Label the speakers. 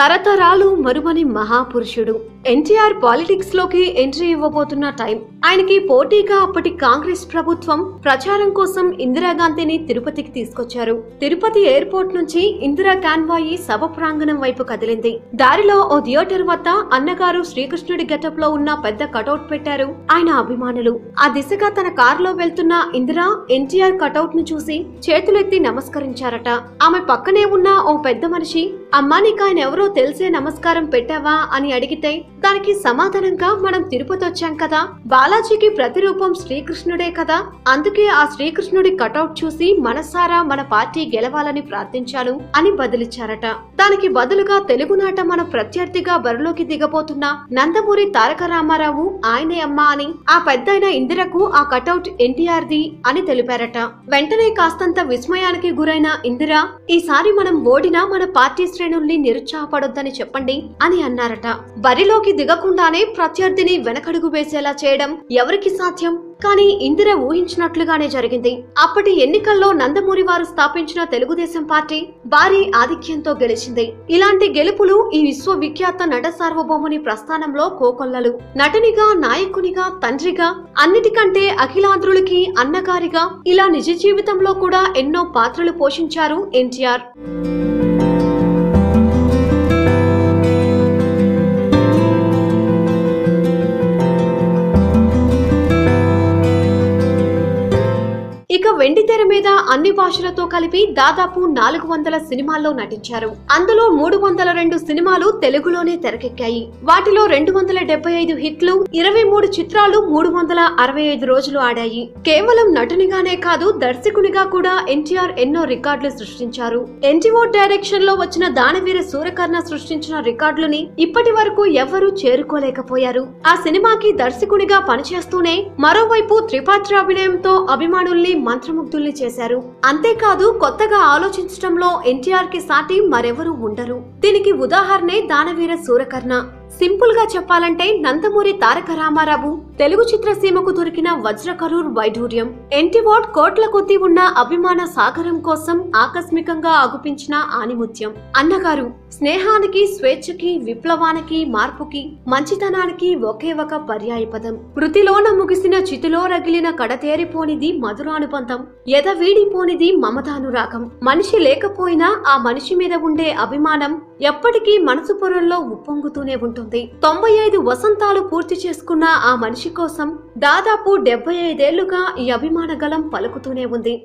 Speaker 1: తరతరాలు మరువని మహాపురుషుడు ఎన్టీఆర్ పాలిటిక్స్ లోకి ఎంట్రీ ఇవ్వబోతున్న టైం. ఆయనకి పోటీగా అప్పటి కాంగ్రెస్ ప్రభుత్వం ప్రచారం కోసం ఇందిరాగాంధీని తిరుపతికి తీసుకొచ్చారు. తిరుపతి ఎయిర్పోర్ట్ నుంచి ఇందిరా కాన్వాయి సభ ప్రాంగణం వైపు కదిలింది. దారిలో ఓ థియేటర్ వద్ద అన్నగారు శ్రీకృష్ణుడి గెటప్ లో ఉన్న పెద్ద కటౌట్ పెట్టారు ఆయన అభిమానులు. ఆ దిశగా తన కారులో వెళ్తున్న ఇందిరా ఎన్టీఆర్ కటౌట్ ను చూసి చేతులెత్తి నమస్కరించారట. ఆమె పక్కనే ఉన్న ఓ పెద్ద మనిషి, అమ్మా నీకు ఆయన ఎవరో తెలిసే నమస్కారం పెట్టావా అని అడిగితే దానికి సమాధానంగా, మనం తిరుపతి వచ్చాం కదా, బాలాజీకి ప్రతిరూపం శ్రీకృష్ణుడే కదా, అందుకే ఆ శ్రీకృష్ణుడి కటౌట్ చూసి మనసారా మన పార్టీ గెలవాలని ప్రార్థించాను అని బదిలిచ్చారట. దానికి బదులుగా తెలుగునాట మన ప్రత్యర్థిగా బరిలోకి దిగబోతున్న నందమూరి తారక రామారావు ఆయనే అమ్మా అని ఆ పెద్దయిన ఇందిరకు ఆ కటౌట్ ఎన్టీఆర్ ది అని తెలిపారట. వెంటనే కాస్తంత విస్మయానికి గురైన ఇందిరా, ఈసారి మనం ఓడినా మన పార్టీ శ్రేణుల్ని నిరుత్సాహపడొద్దని చెప్పండి అని అన్నారట. బరిలోకి దిగకుండానే ప్రత్యర్థిని వెనకడుగు వేసేలా చేయడం ఎవరికి సాధ్యం? కానీ ఇందిర ఊహించినట్లుగానే జరిగింది. అప్పటి ఎన్నికల్లో నందమూరి వారు స్థాపించిన తెలుగుదేశం పార్టీ భారీ ఆధిక్యంతో గెలిచింది. ఇలాంటి గెలుపులు ఈ విశ్వవిఖ్యాత నట సార్వభౌముని ప్రస్థానంలో కోకొల్లలు. నటునిగా, నాయకునిగా, తండ్రిగా, అన్నిటికంటే అఖిలాంధ్రులకి అన్నగారిగా ఇలా నిజ జీవితంలో కూడా ఎన్నో పాత్రలు పోషించారు ఎన్టీఆర్. ఇక వెండితెర మీద అన్ని భాషలతో కలిపి దాదాపు 400 సినిమాల్లో నటించారు. అందులో 302 సినిమాలు తెలుగులోనే తెరకెక్కాయి. వాటిలో 275 హిట్లు, 23 చిత్రాలు 365 రోజులు ఆడాయి. కేవలం నటునిగానే కాదు, దర్శకునిగా కూడా ఎన్టీఆర్ ఎన్నో రికార్డులు సృష్టించారు. ఎన్టీఓ డైరెక్షన్ లో వచ్చిన దానవీర సూరకర్ణ సృష్టించిన రికార్డులని ఇప్పటి వరకు ఎవ్వరూ చేరుకోలేకపోయారు. ఆ సినిమాకి దర్శకునిగా పనిచేస్తూనే మరోవైపు త్రిపాత్రాభినయంతో అభిమానుల్ని మంత్రముగ్ధుల్ని చేశారు. అంతేకాదు, కొత్తగా ఆలోచించడంలో ఎన్టీఆర్ కి సాటి మరెవరూ ఉండరు. దీనికి ఉదాహరణే దానవీర సూరకర్ణ. సింపుల్ గా చెప్పాలంటే నందమూరి తారక రామారావు తెలుగు చిత్రసీమకు దొరికిన వజ్రకరూర్ వైఢూర్యం. ఎన్టీఆర్ కోట్ల కొద్దీ ఉన్న అభిమాన సాగరం కోసం ఆకస్మికంగా అగుపించిన ఆనిముత్యం. అన్నగారు స్నేహానికి, స్వేచ్ఛకి, విప్లవానికి, మార్పుకి, మంచితనానికి ఒకే ఒక పర్యాయపదం. వృత్తిలోన ముగిసిన చితిలో రగిలిన కడతేరిపోనిది మధురానుబంధం, ఎదవీడిపోనిది మమతానురాగం. మనిషి లేకపోయినా ఆ మనిషి మీద ఉండే అభిమానం ఎప్పటికీ మనసు పొరల్లో ఉప్పొంగుతూనే ఉంటుంది. 95 వసంతాలు పూర్తి చేసుకున్న ఆ మనిషి కోసం దాదాపు 75 ఏళ్లుగా ఈ అభిమాన గళం పలుకుతూనే ఉంది.